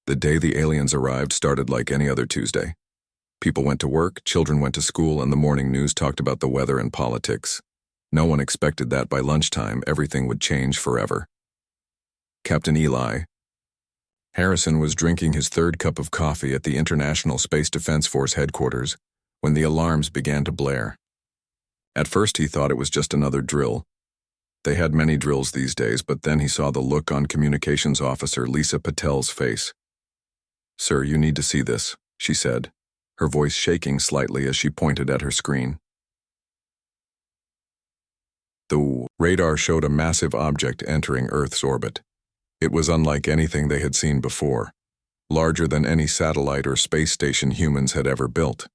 The day the aliens arrived started like any other Tuesday. People went to work, children went to school, and the morning news talked about the weather and politics. No one expected that by lunchtime everything would change forever. Captain Eli Harrison was drinking his third cup of coffee at the International Space Defense Force headquarters when the alarms began to blare. At first he thought it was just another drill. They had many drills these days, but then he saw the look on Communications Officer Lisa Patel's face. "Sir, you need to see this," she said, her voice shaking slightly as she pointed at her screen. The radar showed a massive object entering Earth's orbit. It was unlike anything they had seen before, larger than any satellite or space station humans had ever built.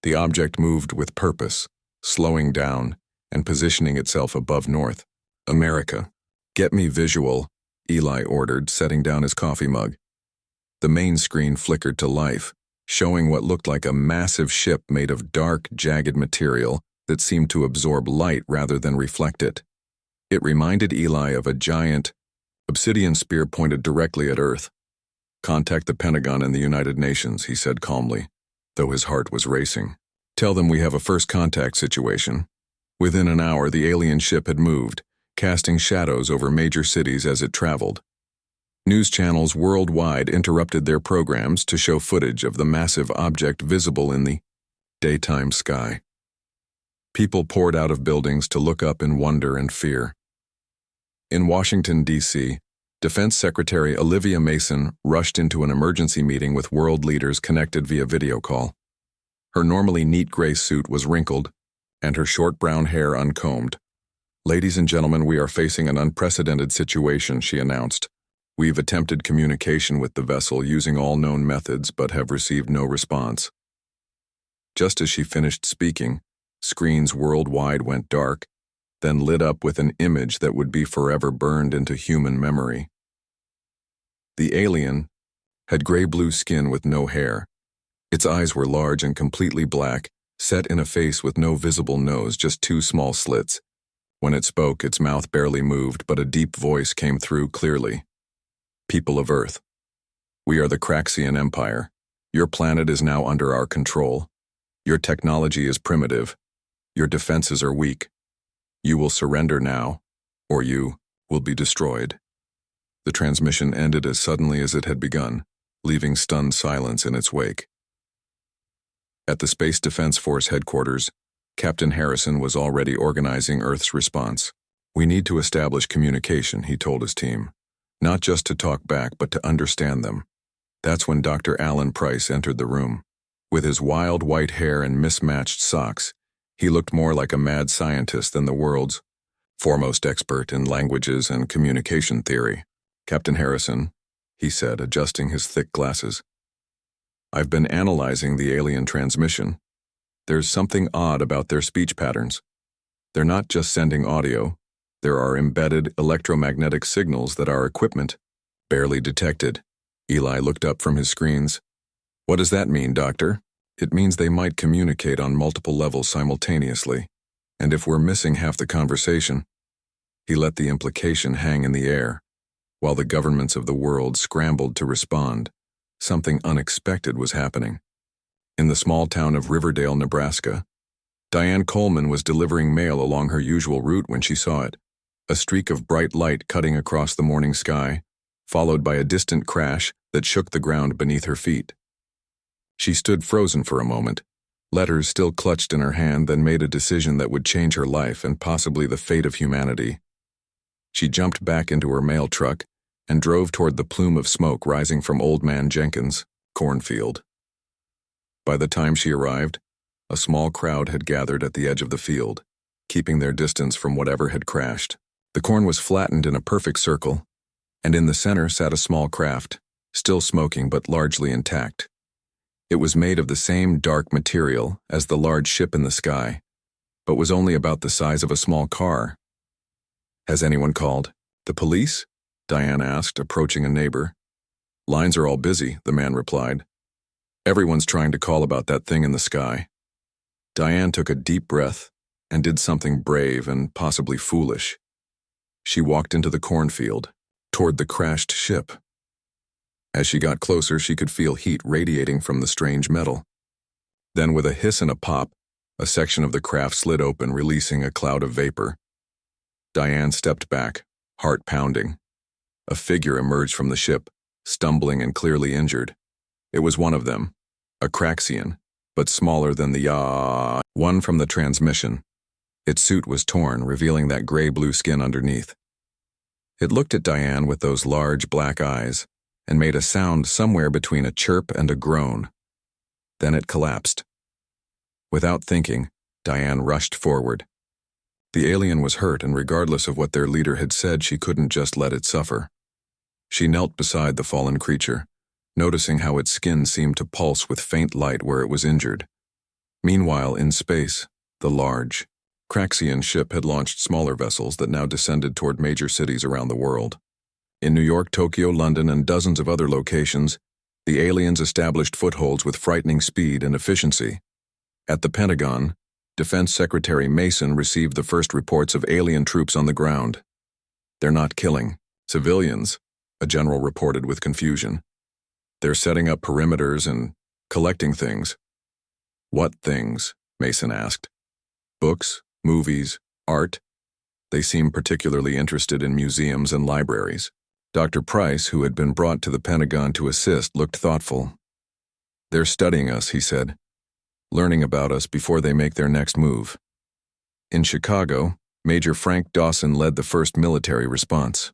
The object moved with purpose, slowing down and positioning itself above North America. "Get me visual," Eli ordered, setting down his coffee mug. The main screen flickered to life, showing what looked like a massive ship made of dark, jagged material that seemed to absorb light rather than reflect it. It reminded Eli of a giant, obsidian spear pointed directly at Earth. "Contact the Pentagon and the United Nations," he said calmly, though his heart was racing. "Tell them we have a first contact situation." Within an hour, the alien ship had moved, casting shadows over major cities as it traveled. News channels worldwide interrupted their programs to show footage of the massive object visible in the daytime sky. People poured out of buildings to look up in wonder and fear. In Washington, D.C., Defense Secretary Olivia Mason rushed into an emergency meeting with world leaders connected via video call. Her normally neat gray suit was wrinkled, and her short brown hair uncombed. "Ladies and gentlemen, we are facing an unprecedented situation," she announced. "We've attempted communication with the vessel using all known methods but have received no response." Just as she finished speaking, screens worldwide went dark, then lit up with an image that would be forever burned into human memory. The alien had gray-blue skin with no hair. Its eyes were large and completely black, set in a face with no visible nose, just two small slits. When it spoke, its mouth barely moved, but a deep voice came through clearly. "People of Earth, we are the Craxian Empire. Your planet is now under our control. Your technology is primitive. Your defenses are weak. You will surrender now, or you will be destroyed." The transmission ended as suddenly as it had begun, leaving stunned silence in its wake. At the Space Defense Force headquarters, Captain Harrison was already organizing Earth's response. "We need to establish communication," he told his team. "Not just to talk back, but to understand them." That's when Dr. Alan Price entered the room. With his wild white hair and mismatched socks, he looked more like a mad scientist than the world's foremost expert in languages and communication theory. "Captain Harrison," he said, adjusting his thick glasses, "I've been analyzing the alien transmission. There's something odd about their speech patterns. They're not just sending audio. There are embedded electromagnetic signals that our equipment barely detected." Eli looked up from his screens. "What does that mean, Doctor?" "It means they might communicate on multiple levels simultaneously, and if we're missing half the conversation..." He let the implication hang in the air. While the governments of the world scrambled to respond, something unexpected was happening. In the small town of Riverdale, Nebraska, Diane Coleman was delivering mail along her usual route when she saw it, a streak of bright light cutting across the morning sky, followed by a distant crash that shook the ground beneath her feet. She stood frozen for a moment, letters still clutched in her hand, then made a decision that would change her life and possibly the fate of humanity. She jumped back into her mail truck and drove toward the plume of smoke rising from Old Man Jenkins' cornfield. By the time she arrived, a small crowd had gathered at the edge of the field, keeping their distance from whatever had crashed. The corn was flattened in a perfect circle, and in the center sat a small craft, still smoking but largely intact. It was made of the same dark material as the large ship in the sky, but was only about the size of a small car. "Has anyone called the police?" Diane asked, approaching a neighbor. "Lines are all busy," the man replied. "Everyone's trying to call about that thing in the sky." Diane took a deep breath and did something brave and possibly foolish. She walked into the cornfield, toward the crashed ship. As she got closer, she could feel heat radiating from the strange metal. Then, with a hiss and a pop, a section of the craft slid open, releasing a cloud of vapor. Diane stepped back, heart pounding. A figure emerged from the ship, stumbling and clearly injured. It was one of them, a Craxian, but smaller than the one from the transmission. Its suit was torn, revealing that gray-blue skin underneath. It looked at Diane with those large black eyes and made a sound somewhere between a chirp and a groan. Then it collapsed. Without thinking, Diane rushed forward. The alien was hurt, and regardless of what their leader had said, she couldn't just let it suffer. She knelt beside the fallen creature, noticing how its skin seemed to pulse with faint light where it was injured. Meanwhile, in space, the large Craxian ship had launched smaller vessels that now descended toward major cities around the world. In New York, Tokyo, London, and dozens of other locations, the aliens established footholds with frightening speed and efficiency. At the Pentagon, Defense Secretary Mason received the first reports of alien troops on the ground. "They're not killing civilians," a general reported with confusion. "They're setting up perimeters and collecting things." "What things?" Mason asked. "Books, movies, art." They seemed particularly interested in museums and libraries. Dr. Price, who had been brought to the Pentagon to assist, looked thoughtful. "They're studying us," he said, "learning about us before they make their next move." In Chicago, Major Frank Dawson led the first military response.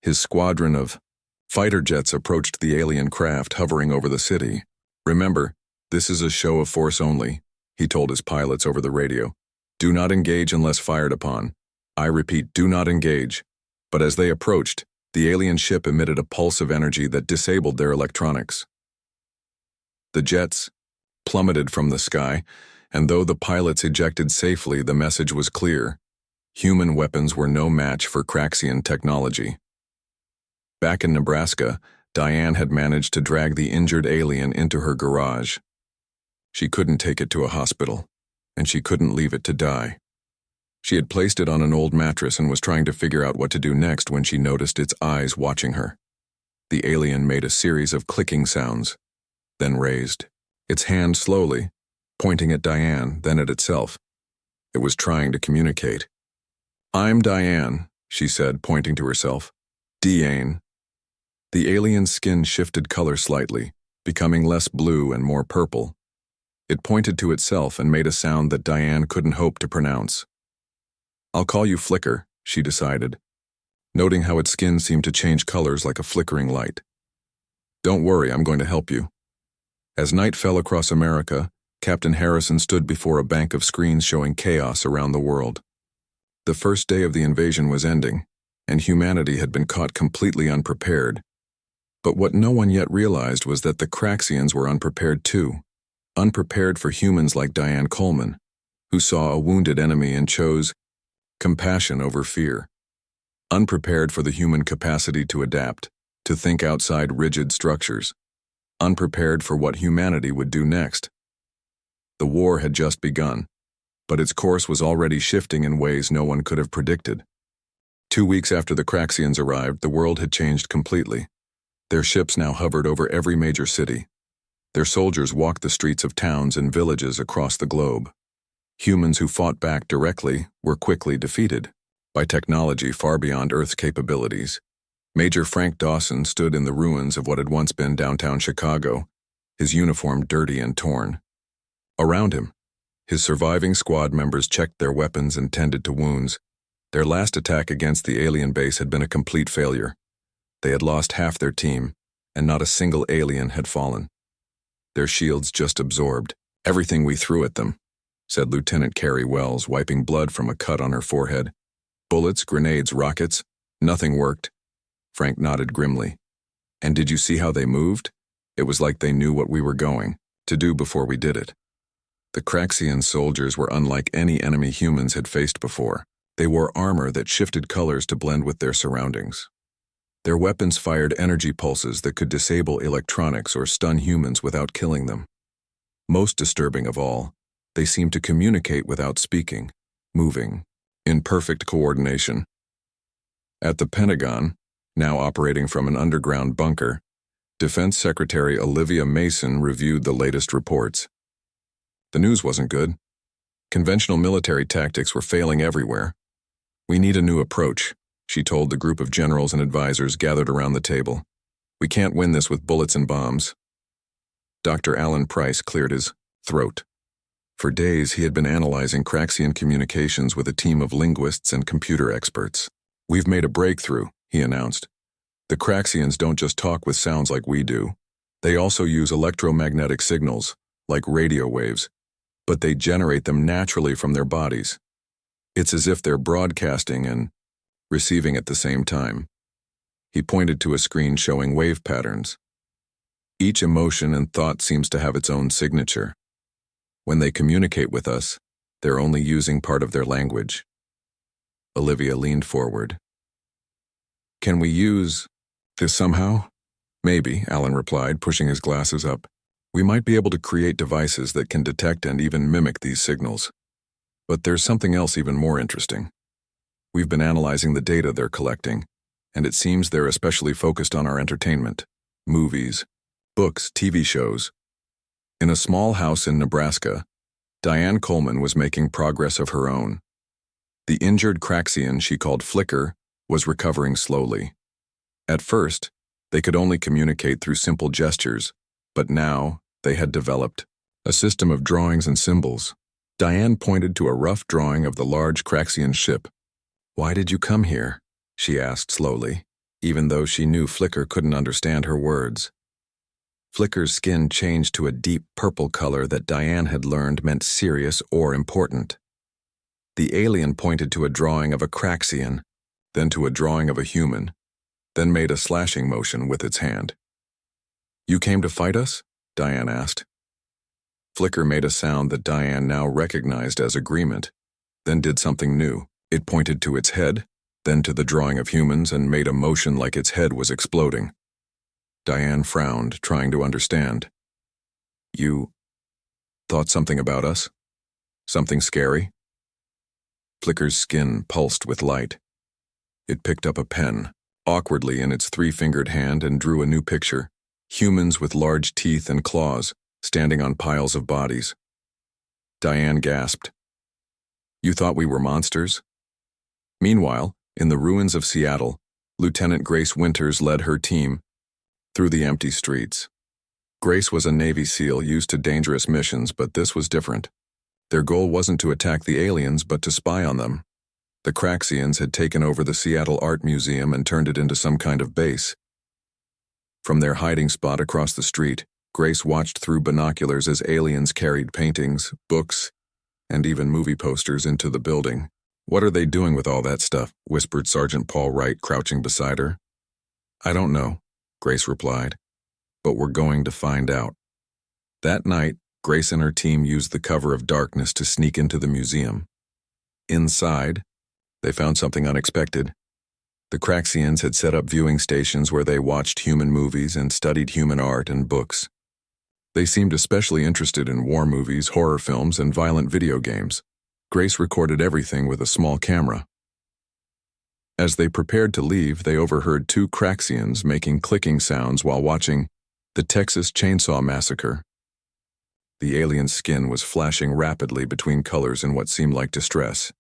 His squadron of fighter jets approached the alien craft hovering over the city. "Remember, this is a show of force only," he told his pilots over the radio. "Do not engage unless fired upon. I repeat, do not engage." But as they approached, the alien ship emitted a pulse of energy that disabled their electronics. The jets plummeted from the sky, and though the pilots ejected safely, the message was clear. Human weapons were no match for Craxian technology. Back in Nebraska, Diane had managed to drag the injured alien into her garage. She couldn't take it to a hospital, and she couldn't leave it to die. She had placed it on an old mattress and was trying to figure out what to do next when she noticed its eyes watching her. The alien made a series of clicking sounds, then raised its hand slowly, pointing at Diane, then at itself. It was trying to communicate. "I'm Diane," she said, pointing to herself. "Diane." The alien's skin shifted color slightly, becoming less blue and more purple. It pointed to itself and made a sound that Diane couldn't hope to pronounce. "I'll call you Flicker," she decided, noting how its skin seemed to change colors like a flickering light. "Don't worry, I'm going to help you." As night fell across America, Captain Harrison stood before a bank of screens showing chaos around the world. The first day of the invasion was ending, and humanity had been caught completely unprepared. But what no one yet realized was that the Craxians were unprepared too. Unprepared for humans like Diane Coleman, who saw a wounded enemy and chose compassion over fear. Unprepared for the human capacity to adapt, to think outside rigid structures. Unprepared for what humanity would do next. The war had just begun, but its course was already shifting in ways no one could have predicted. 2 weeks after the Craxians arrived, the world had changed completely. Their ships now hovered over every major city. Their soldiers walked the streets of towns and villages across the globe. Humans who fought back directly were quickly defeated by technology far beyond Earth's capabilities. Major Frank Dawson stood in the ruins of what had once been downtown Chicago, his uniform dirty and torn. Around him, his surviving squad members checked their weapons and tended to wounds. Their last attack against the alien base had been a complete failure. They had lost half their team, and not a single alien had fallen. Their shields just absorbed everything we threw at them, said Lieutenant Carrie Wells, wiping blood from a cut on her forehead. Bullets, grenades, rockets, nothing worked. Frank nodded grimly. And did you see how they moved? It was like they knew what we were going to do before we did it. The Craxian soldiers were unlike any enemy humans had faced before. They wore armor that shifted colors to blend with their surroundings. Their weapons fired energy pulses that could disable electronics or stun humans without killing them. Most disturbing of all, they seemed to communicate without speaking, moving, in perfect coordination. At the Pentagon, now operating from an underground bunker, Defense Secretary Olivia Mason reviewed the latest reports. The news wasn't good. Conventional military tactics were failing everywhere. We need a new approach, she told the group of generals and advisors gathered around the table. We can't win this with bullets and bombs. Dr. Alan Price cleared his throat. For days, he had been analyzing Craxian communications with a team of linguists and computer experts. We've made a breakthrough, he announced. The Craxians don't just talk with sounds like we do. They also use electromagnetic signals, like radio waves, but they generate them naturally from their bodies. It's as if they're broadcasting and receiving at the same time. He pointed to a screen showing wave patterns. Each emotion and thought seems to have its own signature. When they communicate with us, they're only using part of their language. Olivia leaned forward. Can we use this somehow? Maybe, Alan replied, pushing his glasses up. We might be able to create devices that can detect and even mimic these signals. But there's something else even more interesting. We've been analyzing the data they're collecting, and it seems they're especially focused on our entertainment, movies, books, TV shows. In a small house in Nebraska, Diane Coleman was making progress of her own. The injured Craxian she called Flicker was recovering slowly. At first, they could only communicate through simple gestures, but now they had developed a system of drawings and symbols. Diane pointed to a rough drawing of the large Craxian ship. Why did you come here? She asked slowly, even though she knew Flicker couldn't understand her words. Flicker's skin changed to a deep purple color that Diane had learned meant serious or important. The alien pointed to a drawing of a Craxian, then to a drawing of a human, then made a slashing motion with its hand. You came to fight us? Diane asked. Flicker made a sound that Diane now recognized as agreement, then did something new. It pointed to its head, then to the drawing of humans and made a motion like its head was exploding. Diane frowned, trying to understand. You thought something about us? Something scary? Flicker's skin pulsed with light. It picked up a pen, awkwardly in its three-fingered hand, and drew a new picture. Humans with large teeth and claws, standing on piles of bodies. Diane gasped. You thought we were monsters? Meanwhile, in the ruins of Seattle, Lieutenant Grace Winters led her team through the empty streets. Grace was a Navy SEAL used to dangerous missions, but this was different. Their goal wasn't to attack the aliens, but to spy on them. The Craxians had taken over the Seattle Art Museum and turned it into some kind of base. From their hiding spot across the street, Grace watched through binoculars as aliens carried paintings, books, and even movie posters into the building. What are they doing with all that stuff? Whispered Sergeant Paul Wright, crouching beside her. I don't know, Grace replied, but we're going to find out. That night, Grace and her team used the cover of darkness to sneak into the museum. Inside, they found something unexpected. The Craxians had set up viewing stations where they watched human movies and studied human art and books. They seemed especially interested in war movies, horror films, and violent video games. Grace recorded everything with a small camera. As they prepared to leave, they overheard two Craxians making clicking sounds while watching the Texas Chainsaw Massacre. The alien's skin was flashing rapidly between colors in what seemed like distress.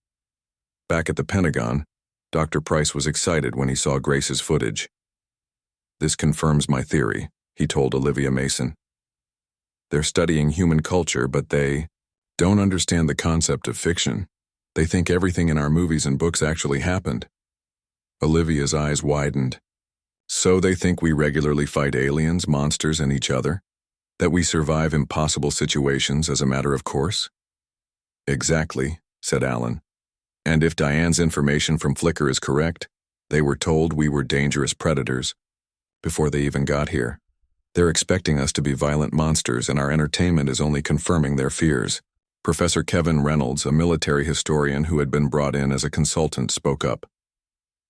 Back at the Pentagon, Dr. Price was excited when he saw Grace's footage. This confirms my theory, he told Olivia Mason. They're studying human culture, but they don't understand the concept of fiction. They think everything in our movies and books actually happened. Olivia's eyes widened. So they think we regularly fight aliens, monsters, and each other? That we survive impossible situations as a matter of course? Exactly, said Alan. And if Diane's information from Flicker is correct, they were told we were dangerous predators before they even got here. They're expecting us to be violent monsters, and our entertainment is only confirming their fears. Professor Kevin Reynolds, a military historian who had been brought in as a consultant, spoke up.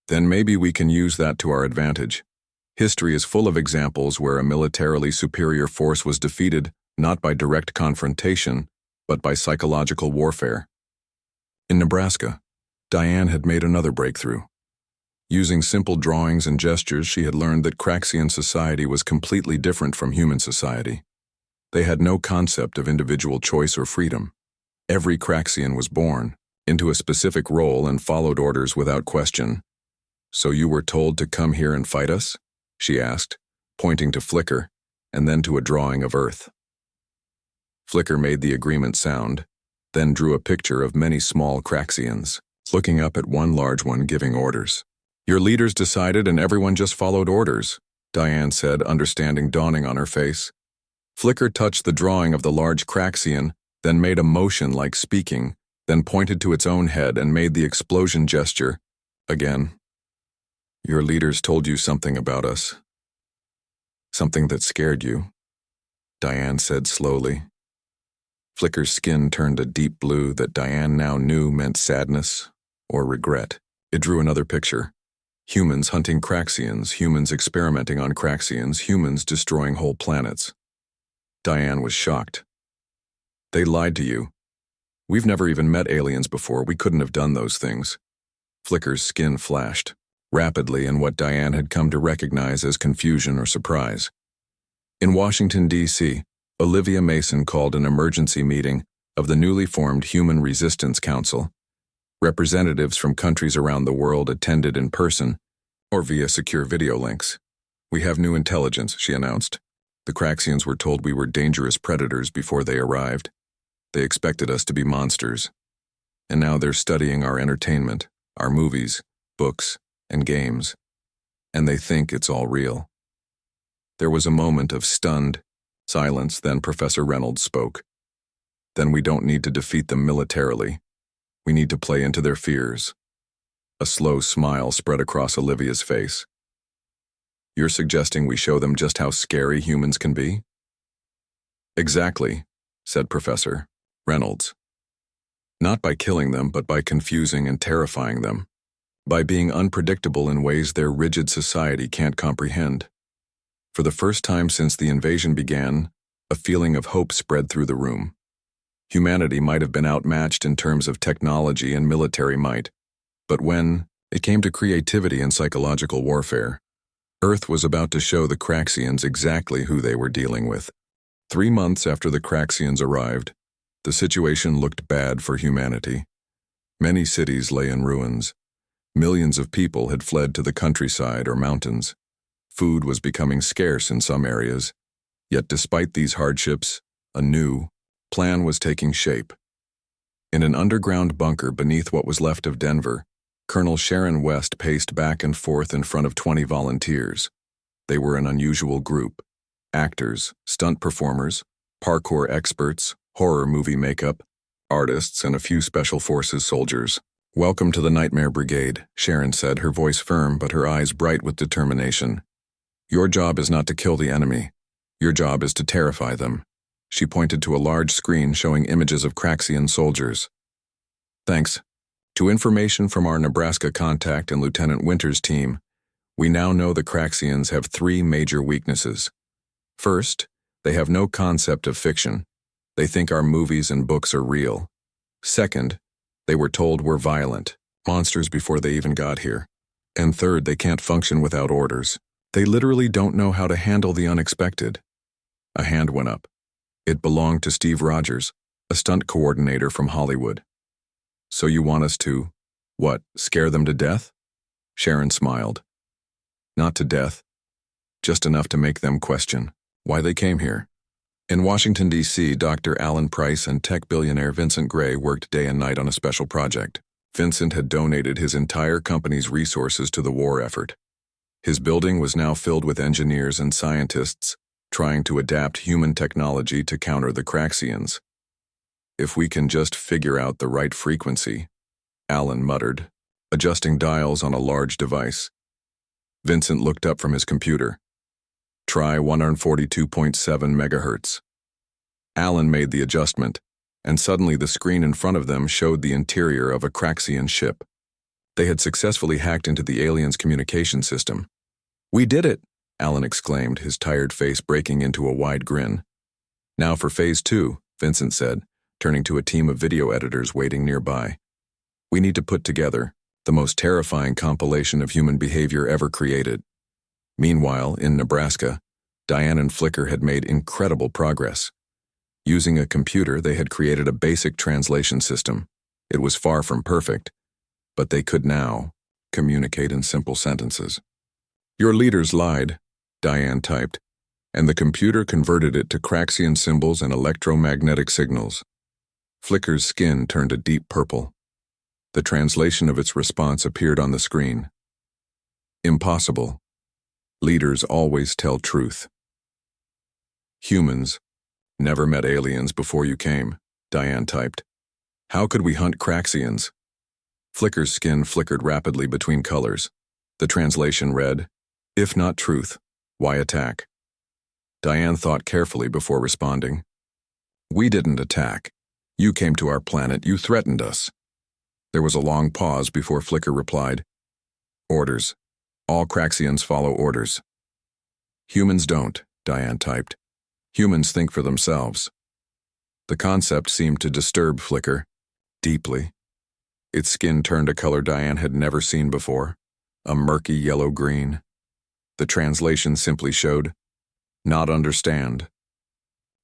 Then maybe we can use that to our advantage. History is full of examples where a militarily superior force was defeated not by direct confrontation, but by psychological warfare. In Nebraska, Diane had made another breakthrough. Using simple drawings and gestures, she had learned that Craxian society was completely different from human society. They had no concept of individual choice or freedom. Every Craxian was born into a specific role and followed orders without question. "So you were told to come here and fight us?" she asked, pointing to Flicker, and then to a drawing of Earth. Flicker made the agreement sound, then drew a picture of many small Craxians, looking up at one large one giving orders. "Your leaders decided and everyone just followed orders," Diane said, understanding dawning on her face. Flicker touched the drawing of the large Craxian, then made a motion like speaking, then pointed to its own head and made the explosion gesture. Again. "Your leaders told you something about us. Something that scared you," Diane said slowly. Flicker's skin turned a deep blue that Diane now knew meant sadness or regret. It drew another picture. Humans hunting Craxians, humans experimenting on Craxians, humans destroying whole planets. Diane was shocked. "They lied to you. We've never even met aliens before. We couldn't have done those things." Flicker's skin flashed rapidly in what Diane had come to recognize as confusion or surprise. In Washington, D.C., Olivia Mason called an emergency meeting of the newly formed Human Resistance Council. Representatives from countries around the world attended in person or via secure video links. "We have new intelligence," she announced. "The Craxians were told we were dangerous predators before they arrived. They expected us to be monsters. And now they're studying our entertainment, our movies, books, and games. And they think it's all real." There was a moment of stunned silence, then Professor Reynolds spoke. "Then we don't need to defeat them militarily. We need to play into their fears." A slow smile spread across Olivia's face. "You're suggesting we show them just how scary humans can be?" "Exactly," said Professor Reynolds. "Not by killing them, but by confusing and terrifying them. By being unpredictable in ways their rigid society can't comprehend." For the first time since the invasion began, a feeling of hope spread through the room. Humanity might have been outmatched in terms of technology and military might, but when it came to creativity and psychological warfare, Earth was about to show the Craxians exactly who they were dealing with. 3 months after the Craxians arrived, the situation looked bad for humanity. Many cities lay in ruins. Millions of people had fled to the countryside or mountains. Food was becoming scarce in some areas. Yet despite these hardships, a new plan was taking shape. In an underground bunker beneath what was left of Denver, Colonel Sharon West paced back and forth in front of 20 volunteers. They were an unusual group: actors, stunt performers, parkour experts, horror movie makeup, artists, and a few special forces soldiers. "Welcome to the Nightmare Brigade," Sharon said, her voice firm but her eyes bright with determination. "Your job is not to kill the enemy. Your job is to terrify them." She pointed to a large screen showing images of Craxian soldiers. "Thanks to information from our Nebraska contact and Lieutenant Winter's team, we now know the Craxians have 3 major weaknesses. First, they have no concept of fiction. They think our movies and books are real. Second, they were told we're violent, monsters before they even got here. And third, they can't function without orders. They literally don't know how to handle the unexpected." A hand went up. It belonged to Steve Rogers, a stunt coordinator from Hollywood. "So you want us to, what, scare them to death?" Sharon smiled. "Not to death. Just enough to make them question why they came here." In Washington, D.C., Dr. Alan Price and tech billionaire Vincent Gray worked day and night on a special project. Vincent had donated his entire company's resources to the war effort. His building was now filled with engineers and scientists trying to adapt human technology to counter the Craxians. "If we can just figure out the right frequency," Alan muttered, adjusting dials on a large device. Vincent looked up from his computer. "Try 142.7 megahertz. Alan made the adjustment, and suddenly the screen in front of them showed the interior of a Craxian ship. They had successfully hacked into the aliens' communication system. "We did it!" Alan exclaimed, his tired face breaking into a wide grin. "Now for Phase 2, Vincent said, turning to a team of video editors waiting nearby. "We need to put together the most terrifying compilation of human behavior ever created. Meanwhile, in Nebraska, Diane and Flicker had made incredible progress. Using a computer, they had created a basic translation system. It was far from perfect, but they could now communicate in simple sentences. "Your leaders lied," Diane typed, and the computer converted it to Craxian symbols and electromagnetic signals. Flicker's skin turned a deep purple. The translation of its response appeared on the screen. "Impossible. Leaders always tell truth." "Humans never met aliens before you came," Diane typed. "How could we hunt Craxians?" Flicker's skin flickered rapidly between colors. The translation read, "If not truth, why attack?" Diane thought carefully before responding. "We didn't attack. You came to our planet, you threatened us." There was a long pause before Flicker replied, "Orders. All Craxians follow orders." "Humans don't," Diane typed. "Humans think for themselves." The concept seemed to disturb Flicker deeply. Its skin turned a color Diane had never seen before, a murky yellow-green. The translation simply showed, "Not understand."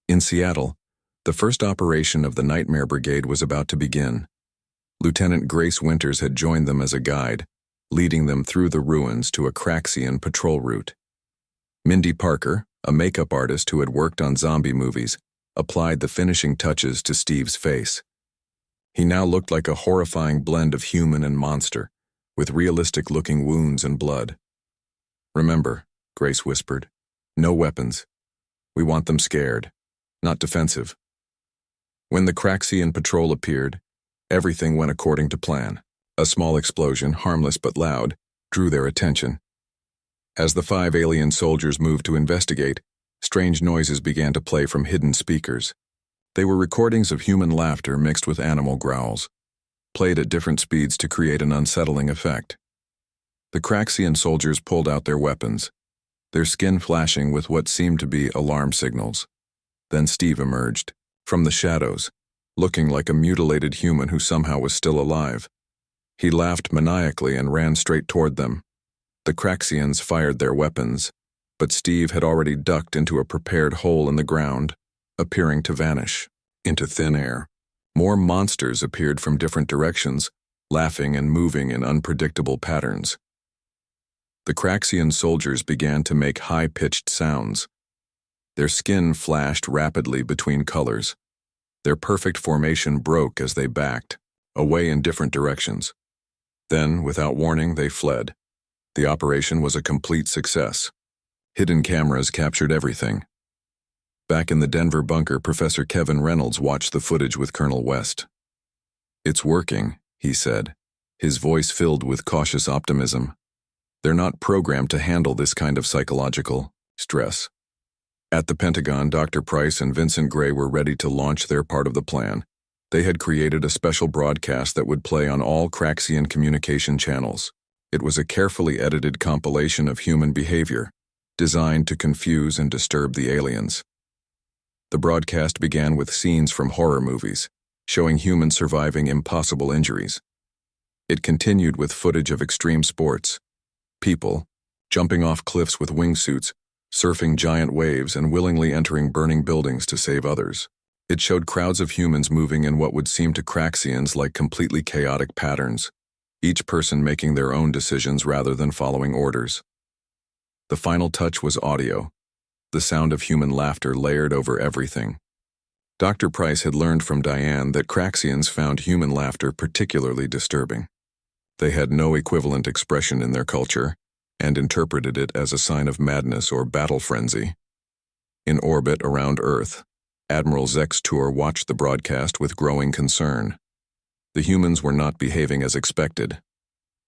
In Seattle, the first operation of the Nightmare Brigade was about to begin. Lieutenant Grace Winters had joined them as a guide, leading them through the ruins to a Craxian patrol route. Mindy Parker, a makeup artist who had worked on zombie movies, applied the finishing touches to Steve's face. He now looked like a horrifying blend of human and monster, with realistic-looking wounds and blood. "Remember," Grace whispered, "no weapons. We want them scared, not defensive." When the Craxian patrol appeared, everything went according to plan. A small explosion, harmless but loud, drew their attention. As the 5 alien soldiers moved to investigate, strange noises began to play from hidden speakers. They were recordings of human laughter mixed with animal growls, played at different speeds to create an unsettling effect. The Craxian soldiers pulled out their weapons, their skin flashing with what seemed to be alarm signals. Then Steve emerged, from the shadows, looking like a mutilated human who somehow was still alive. He laughed maniacally and ran straight toward them. The Craxians fired their weapons, but Steve had already ducked into a prepared hole in the ground, appearing to vanish into thin air. More monsters appeared from different directions, laughing and moving in unpredictable patterns. The Craxian soldiers began to make high-pitched sounds. Their skin flashed rapidly between colors. Their perfect formation broke as they backed, away in different directions. Then, without warning, they fled. The operation was a complete success. Hidden cameras captured everything. Back in the Denver bunker, Professor Kevin Reynolds watched the footage with Colonel West. "It's working," he said, his voice filled with cautious optimism. "They're not programmed to handle this kind of psychological stress." At the Pentagon, Dr. Price and Vincent Gray were ready to launch their part of the plan. They had created a special broadcast that would play on all Craxian communication channels. It was a carefully edited compilation of human behavior, designed to confuse and disturb the aliens. The broadcast began with scenes from horror movies, showing humans surviving impossible injuries. It continued with footage of extreme sports, people jumping off cliffs with wingsuits, surfing giant waves, and willingly entering burning buildings to save others. It showed crowds of humans moving in what would seem to Craxians like completely chaotic patterns, each person making their own decisions rather than following orders. The final touch was audio, the sound of human laughter layered over everything. Dr. Price had learned from Diane that Craxians found human laughter particularly disturbing. They had no equivalent expression in their culture, and interpreted it as a sign of madness or battle frenzy. In orbit around Earth, Admiral Zextur watched the broadcast with growing concern. The humans were not behaving as expected.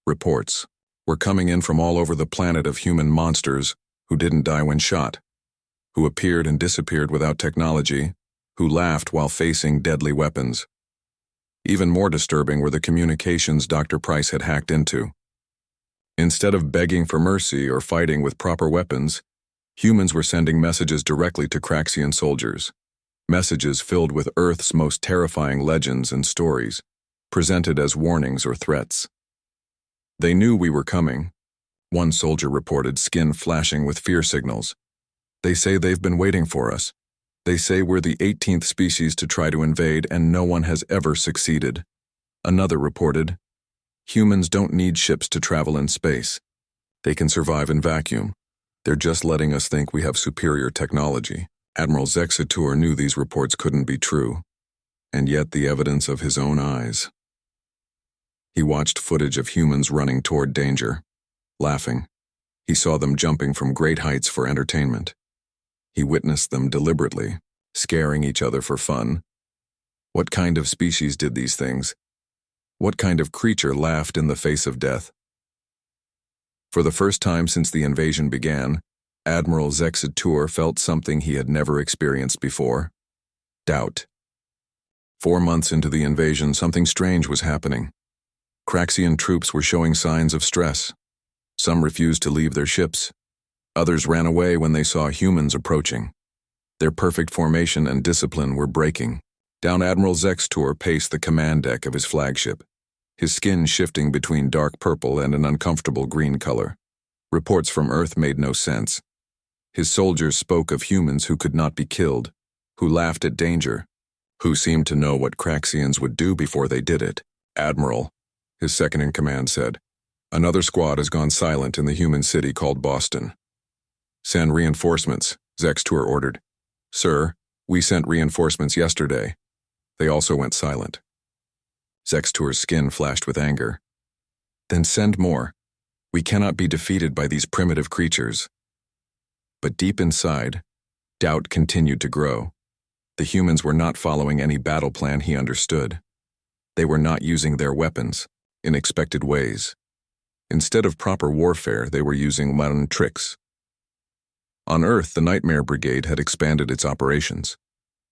Reports were coming in from all over the planet of human monsters who didn't die when shot, who appeared and disappeared without technology, who laughed while facing deadly weapons. Even more disturbing were the communications Dr. Price had hacked into. Instead of begging for mercy or fighting with proper weapons, humans were sending messages directly to Craxian soldiers. Messages filled with Earth's most terrifying legends and stories, presented as warnings or threats. They knew we were coming, one soldier reported, skin flashing with fear signals. They say they've been waiting for us. They say we're the 18th species to try to invade and no one has ever succeeded. Another reported, humans don't need ships to travel in space. They can survive in vacuum. They're just letting us think we have superior technology. Admiral Zexatur knew these reports couldn't be true, and yet the evidence of his own eyes. He watched footage of humans running toward danger, laughing. He saw them jumping from great heights for entertainment. He witnessed them deliberately, scaring each other for fun. What kind of species did these things? What kind of creature laughed in the face of death? For the first time since the invasion began, Admiral Zexatur felt something he had never experienced before: doubt. 4 months into the invasion, something strange was happening. Craxian troops were showing signs of stress. Some refused to leave their ships. Others ran away when they saw humans approaching. Their perfect formation and discipline were breaking. Down Admiral Zexatur paced the command deck of his flagship, his skin shifting between dark purple and an uncomfortable green color. Reports from Earth made no sense. His soldiers spoke of humans who could not be killed, who laughed at danger, who seemed to know what Craxians would do before they did it. Admiral, his second-in-command said, another squad has gone silent in the human city called Boston. Send reinforcements, Zexatur ordered. Sir, we sent reinforcements yesterday. They also went silent. Zexatur's skin flashed with anger. Then send more. We cannot be defeated by these primitive creatures. But deep inside, doubt continued to grow. The humans were not following any battle plan he understood. They were not using their weapons in expected ways. Instead of proper warfare, they were using modern tricks. On Earth, the Nightmare Brigade had expanded its operations.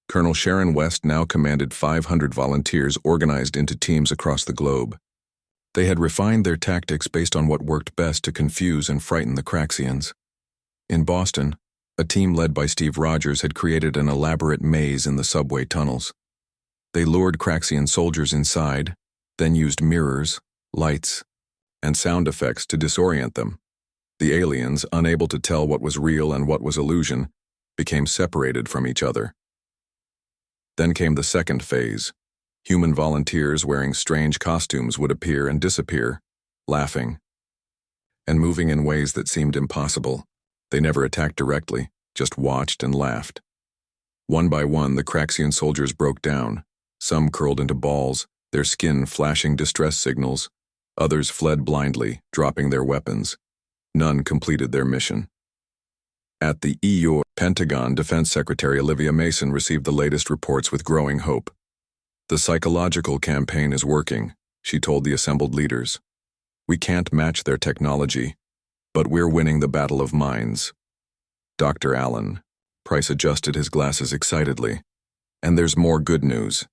Colonel Sharon West now commanded 500 volunteers organized into teams across the globe. They had refined their tactics based on what worked best to confuse and frighten the Craxians. In Boston, a team led by Steve Rogers had created an elaborate maze in the subway tunnels. They lured Craxian soldiers inside, then used mirrors, lights, and sound effects to disorient them. The aliens, unable to tell what was real and what was illusion, became separated from each other. Then came the second phase. Human volunteers wearing strange costumes would appear and disappear, laughing, and moving in ways that seemed impossible. They never attacked directly, just watched and laughed. One by one, the Craxian soldiers broke down. Some curled into balls, their skin flashing distress signals. Others fled blindly, dropping their weapons. None completed their mission. At the EU, Pentagon Defense Secretary Olivia Mason received the latest reports with growing hope. The psychological campaign is working, she told the assembled leaders. We can't match their technology, but we're winning the battle of minds. Dr. Allen, Price adjusted his glasses excitedly. And there's more good news.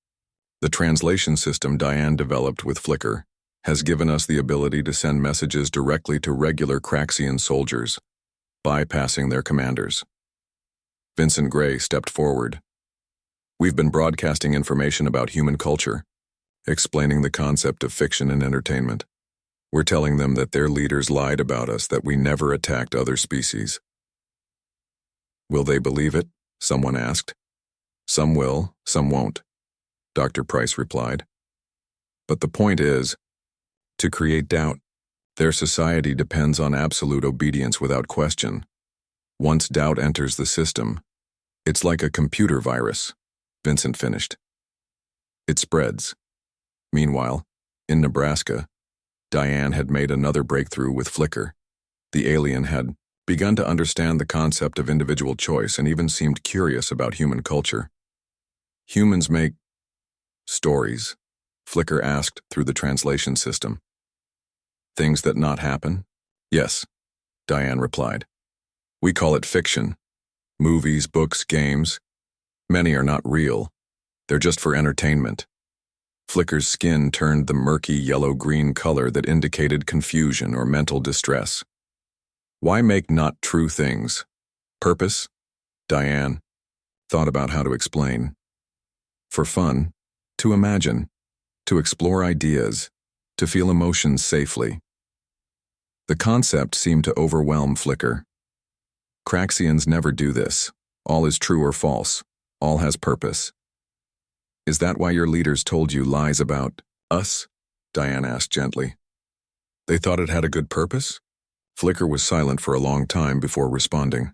The translation system Diane developed with Flickr has given us the ability to send messages directly to regular Craxian soldiers, bypassing their commanders. Vincent Gray stepped forward. We've been broadcasting information about human culture, explaining the concept of fiction and entertainment. We're telling them that their leaders lied about us, that we never attacked other species. Will they believe it? Someone asked. Some will, some won't, Dr. Price replied. But the point is, to create doubt, their society depends on absolute obedience without question. Once doubt enters the system, it's like a computer virus, Vincent finished. It spreads. Meanwhile, in Nebraska, Diane had made another breakthrough with Flickr. The alien had begun to understand the concept of individual choice and even seemed curious about human culture. Humans make stories, Flickr asked through the translation system. Things that not happen? Yes, Diane replied. We call it fiction. Movies, books, games. Many are not real. They're just for entertainment. Flickr's skin turned the murky yellow-green color that indicated confusion or mental distress. Why make not true things? Purpose? Diane thought about how to explain. For fun, to imagine, to explore ideas, to feel emotions safely. The concept seemed to overwhelm Flicker. Craxians never do this. All is true or false. All has purpose. Is that why your leaders told you lies about us? Diane asked gently. They thought it had a good purpose? Flicker was silent for a long time before responding.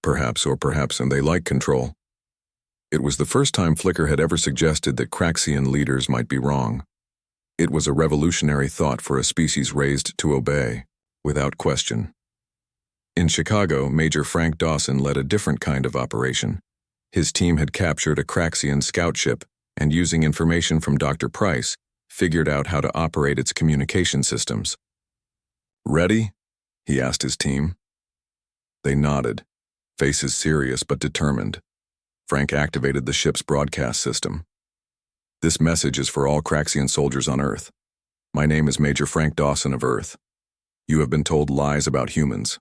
Perhaps, and they like control. It was the first time Flicker had ever suggested that Craxian leaders might be wrong. It was a revolutionary thought for a species raised to obey, without question. In Chicago, Major Frank Dawson led a different kind of operation. His team had captured a Craxian scout ship and, using information from Dr. Price, figured out how to operate its communication systems. Ready? He asked his team. They nodded, faces serious but determined. Frank activated the ship's broadcast system. This message is for all Craxian soldiers on Earth. My name is Major Frank Dawson of Earth. You have been told lies about humans.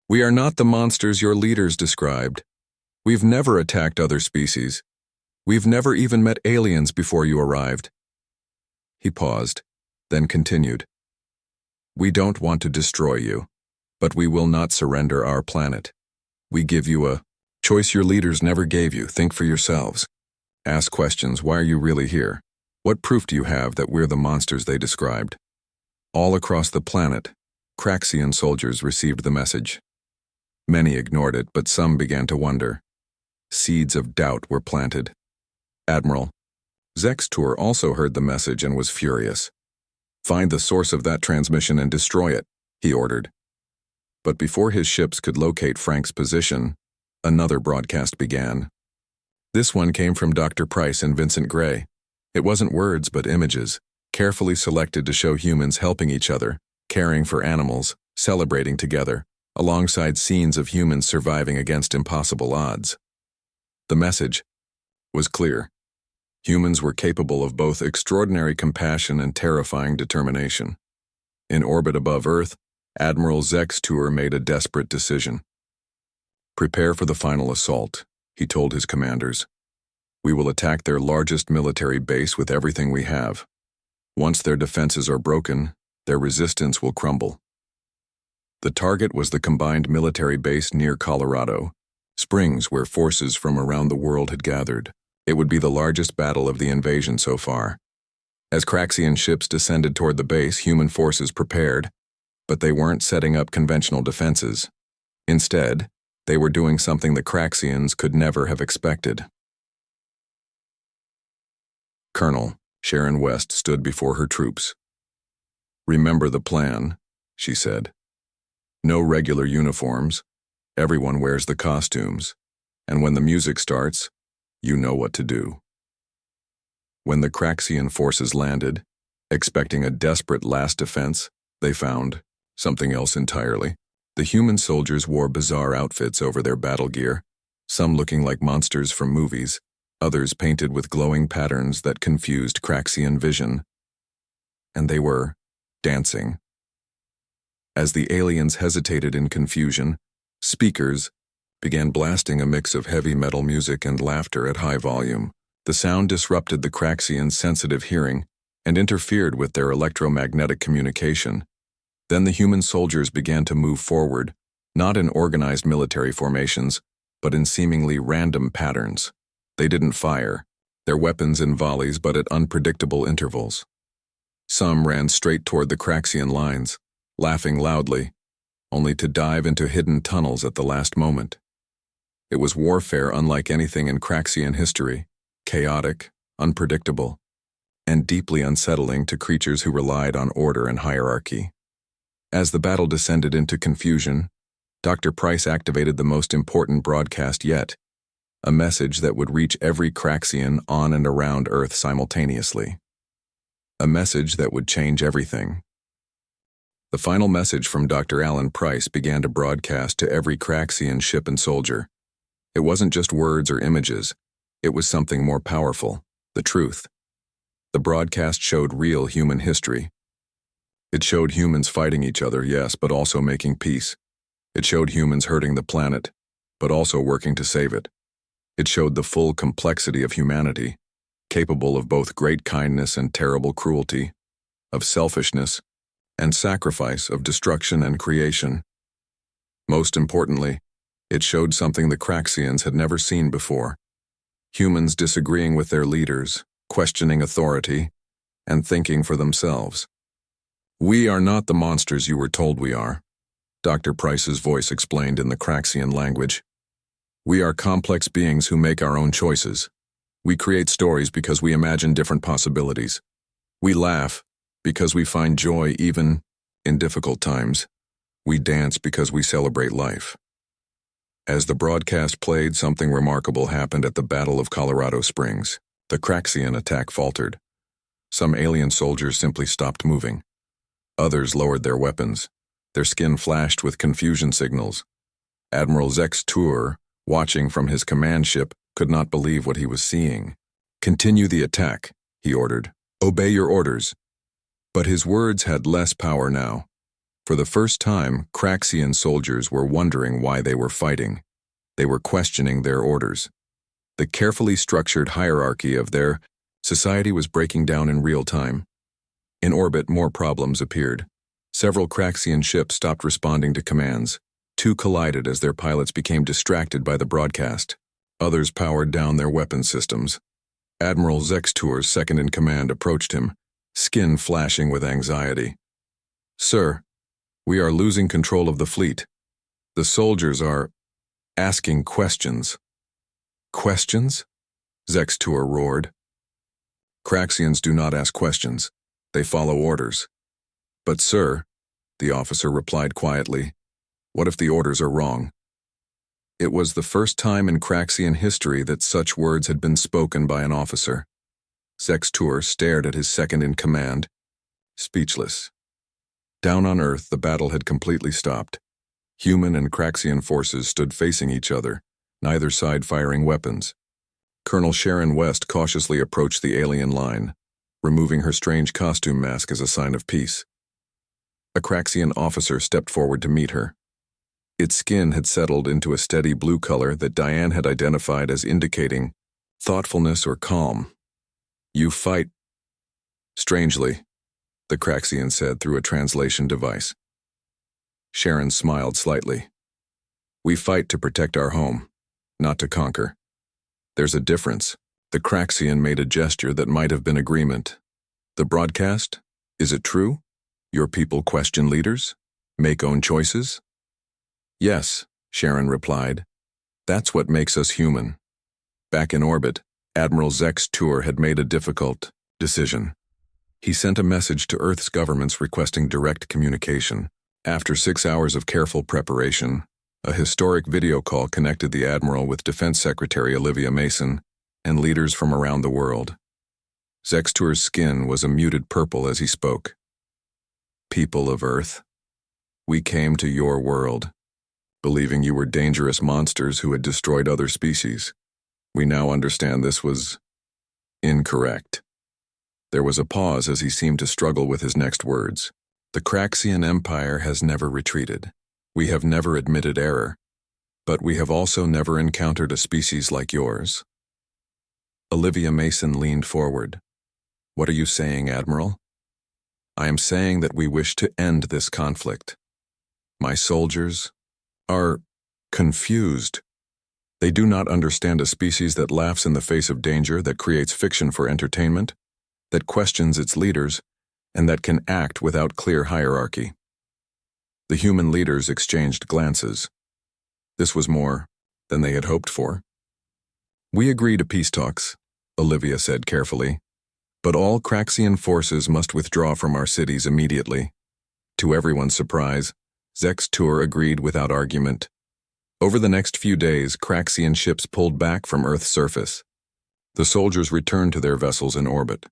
We are not the monsters your leaders described. We've never attacked other species. We've never even met aliens before you arrived. He paused, then continued. We don't want to destroy you, but we will not surrender our planet. We give you a choice your leaders never gave you. Think for yourselves. Ask questions. Why are you really here? What proof do you have that we're the monsters they described? All across the planet, Craxian soldiers received the message. Many ignored it, but some began to wonder. Seeds of doubt were planted. Admiral Zextur also heard the message and was furious. Find the source of that transmission and destroy it, he ordered. But before his ships could locate Frank's position, another broadcast began. This one came from Dr. Price and Vincent Gray. It wasn't words but images, carefully selected to show humans helping each other, caring for animals, celebrating together, alongside scenes of humans surviving against impossible odds. The message was clear. Humans were capable of both extraordinary compassion and terrifying determination. In orbit above Earth, Admiral Zextur made a desperate decision. Prepare for the final assault, he told his commanders. We will attack their largest military base with everything we have. Once their defenses are broken, their resistance will crumble. The target was the combined military base near Colorado Springs, where forces from around the world had gathered. It would be the largest battle of the invasion so far. As Craxian ships descended toward the base, human forces prepared, but they weren't setting up conventional defenses. Instead, they were doing something the Craxians could never have expected. Colonel Sharon West stood before her troops. Remember the plan, she said. No regular uniforms. Everyone wears the costumes. And when the music starts, you know what to do. When the Craxian forces landed, expecting a desperate last defense, they found something else entirely. The human soldiers wore bizarre outfits over their battle gear, some looking like monsters from movies, others painted with glowing patterns that confused Craxian vision. And they were dancing. As the aliens hesitated in confusion, speakers began blasting a mix of heavy metal music and laughter at high volume. The sound disrupted the Craxians' sensitive hearing and interfered with their electromagnetic communication. Then the human soldiers began to move forward, not in organized military formations, but in seemingly random patterns. They didn't fire, their weapons in volleys but at unpredictable intervals. Some ran straight toward the Craxian lines, laughing loudly, only to dive into hidden tunnels at the last moment. It was warfare unlike anything in Craxian history, chaotic, unpredictable, and deeply unsettling to creatures who relied on order and hierarchy. As the battle descended into confusion, Dr. Price activated the most important broadcast yet, a message that would reach every Craxian on and around Earth simultaneously. A message that would change everything. The final message from Dr. Alan Price began to broadcast to every Craxian ship and soldier. It wasn't just words or images. It was something more powerful, the truth. The broadcast showed real human history. It showed humans fighting each other, yes, but also making peace. It showed humans hurting the planet, but also working to save it. It showed the full complexity of humanity, capable of both great kindness and terrible cruelty, of selfishness and sacrifice of destruction and creation. Most importantly, it showed something the Craxians had never seen before. Humans disagreeing with their leaders, questioning authority, and thinking for themselves. "We are not the monsters you were told we are," Dr. Price's voice explained in the Craxian language. "We are complex beings who make our own choices. We create stories because we imagine different possibilities. We laugh because we find joy even in difficult times. We dance because we celebrate life." As the broadcast played, something remarkable happened at the Battle of Colorado Springs. The Craxian attack faltered. Some alien soldiers simply stopped moving. Others lowered their weapons. Their skin flashed with confusion signals. Admiral Zex Tour, watching from his command ship, could not believe what he was seeing. "Continue the attack," he ordered. "Obey your orders." But his words had less power now. For the first time, Craxian soldiers were wondering why they were fighting. They were questioning their orders. The carefully structured hierarchy of their society was breaking down in real time. In orbit, more problems appeared. Several Craxian ships stopped responding to commands. Two collided as their pilots became distracted by the broadcast. Others powered down their weapon systems. Admiral Zextour's second-in-command approached him, skin flashing with anxiety. "Sir, we are losing control of the fleet. The soldiers are asking questions." "Questions?" Zextour roared. "Craxians do not ask questions. They follow orders." "But sir," the officer replied quietly, "what if the orders are wrong?" It was the first time in Craxian history that such words had been spoken by an officer. Zextour stared at his second-in-command, speechless. Down on Earth, the battle had completely stopped. Human and Craxian forces stood facing each other, neither side firing weapons. Colonel Sharon West cautiously approached the alien line, removing her strange costume mask as a sign of peace. A Craxian officer stepped forward to meet her. Its skin had settled into a steady blue color that Diane had identified as indicating thoughtfulness or calm. "You fight." "Strangely," the Craxian said through a translation device. Sharon smiled slightly. "We fight to protect our home, not to conquer. There's a difference." The Craxian made a gesture that might have been agreement. "The broadcast? Is it true? Your people question leaders? Make own choices?" "Yes," Sharon replied. "That's what makes us human." Back in orbit, Admiral Zextour had made a difficult decision. He sent a message to Earth's governments requesting direct communication. After 6 hours of careful preparation, a historic video call connected the Admiral with Defense Secretary Olivia Mason and leaders from around the world. Zextour's skin was a muted purple as he spoke. "People of Earth, we came to your world, believing you were dangerous monsters who had destroyed other species. We now understand this was incorrect." There was a pause as he seemed to struggle with his next words. "The Craxian Empire has never retreated. We have never admitted error, but we have also never encountered a species like yours." Olivia Mason leaned forward. "What are you saying, Admiral?" "I am saying that we wish to end this conflict. My soldiers are confused. They do not understand a species that laughs in the face of danger, that creates fiction for entertainment, that questions its leaders, and that can act without clear hierarchy." The human leaders exchanged glances. This was more than they had hoped for. "We agree to peace talks," Olivia said carefully, "but all Craxian forces must withdraw from our cities immediately." To everyone's surprise, Zextour agreed without argument. Over the next few days, Craxian ships pulled back from Earth's surface. The soldiers returned to their vessels in orbit.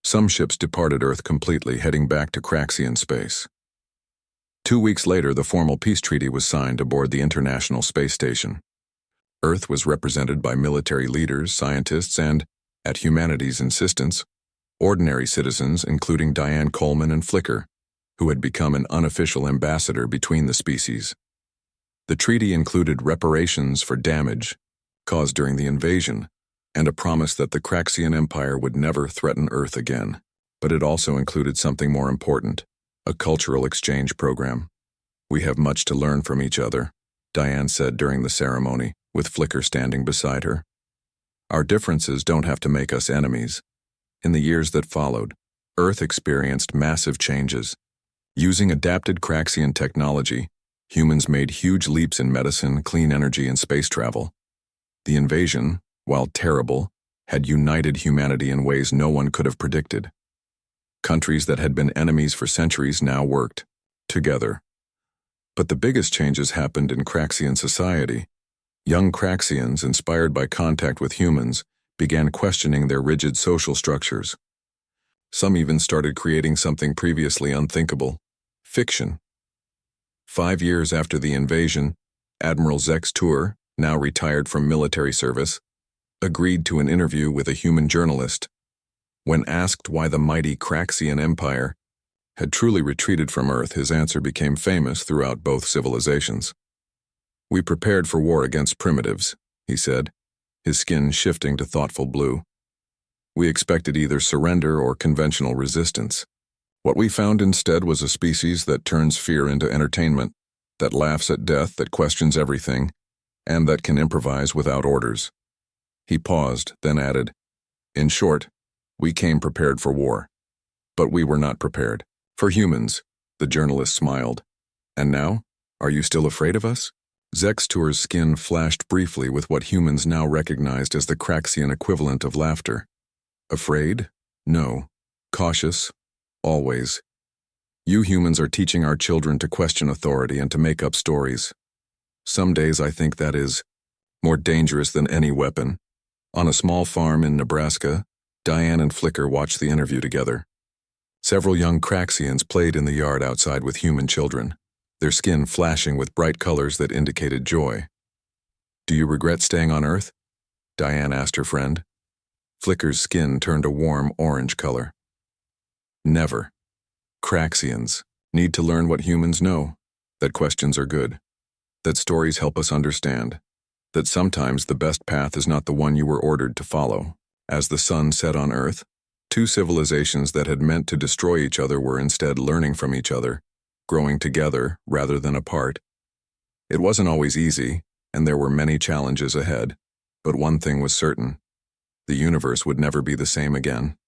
Some ships departed Earth completely, heading back to Craxian space. 2 weeks later, the formal peace treaty was signed aboard the International Space Station. Earth was represented by military leaders, scientists, and, at humanity's insistence, ordinary citizens including Diane Coleman and Flicker, who had become an unofficial ambassador between the species. The treaty included reparations for damage caused during the invasion and a promise that the Craxian Empire would never threaten Earth again. But it also included something more important: A cultural exchange program. We have much to learn from each other, Diane said during the ceremony, with Flicker standing beside her. Our differences don't have to make us enemies. In the years that followed, Earth experienced massive changes. Using adapted Craxian technology, humans made huge leaps in medicine, clean energy, and space travel. The invasion, while terrible, had united humanity in ways no one could have predicted. Countries that had been enemies for centuries now worked together. But the biggest changes happened in Craxian society. Young Craxians, inspired by contact with humans, began questioning their rigid social structures. Some even started creating something previously unthinkable: fiction. 5 years after the invasion, Admiral Zex Tour, now retired from military service, agreed to an interview with a human journalist. When asked why the mighty Craxian Empire had truly retreated from Earth, his answer became famous throughout both civilizations. "We prepared for war against primitives," he said, his skin shifting to thoughtful blue. "We expected either surrender or conventional resistance. What we found instead was a species that turns fear into entertainment, that laughs at death, that questions everything, and that can improvise without orders." He paused, then added, "In short, we came prepared for war. But we were not prepared for humans." The journalist smiled. "And now? Are you still afraid of us?" Zextur's skin flashed briefly with what humans now recognized as the Craxian equivalent of laughter. "Afraid? No. Cautious? Always. You humans are teaching our children to question authority and to make up stories. Some days I think that is more dangerous than any weapon." On a small farm in Nebraska, Diane and Flicker watched the interview together. Several young Craxians played in the yard outside with human children, their skin flashing with bright colors that indicated joy. "Do you regret staying on Earth?" Diane asked her friend. Flicker's skin turned a warm orange color. "Never. Craxians need to learn what humans know, that questions are good, that stories help us understand, that sometimes the best path is not the one you were ordered to follow." As the sun set on Earth, two civilizations that had meant to destroy each other were instead learning from each other, growing together rather than apart. It wasn't always easy, and there were many challenges ahead, but one thing was certain: the universe would never be the same again.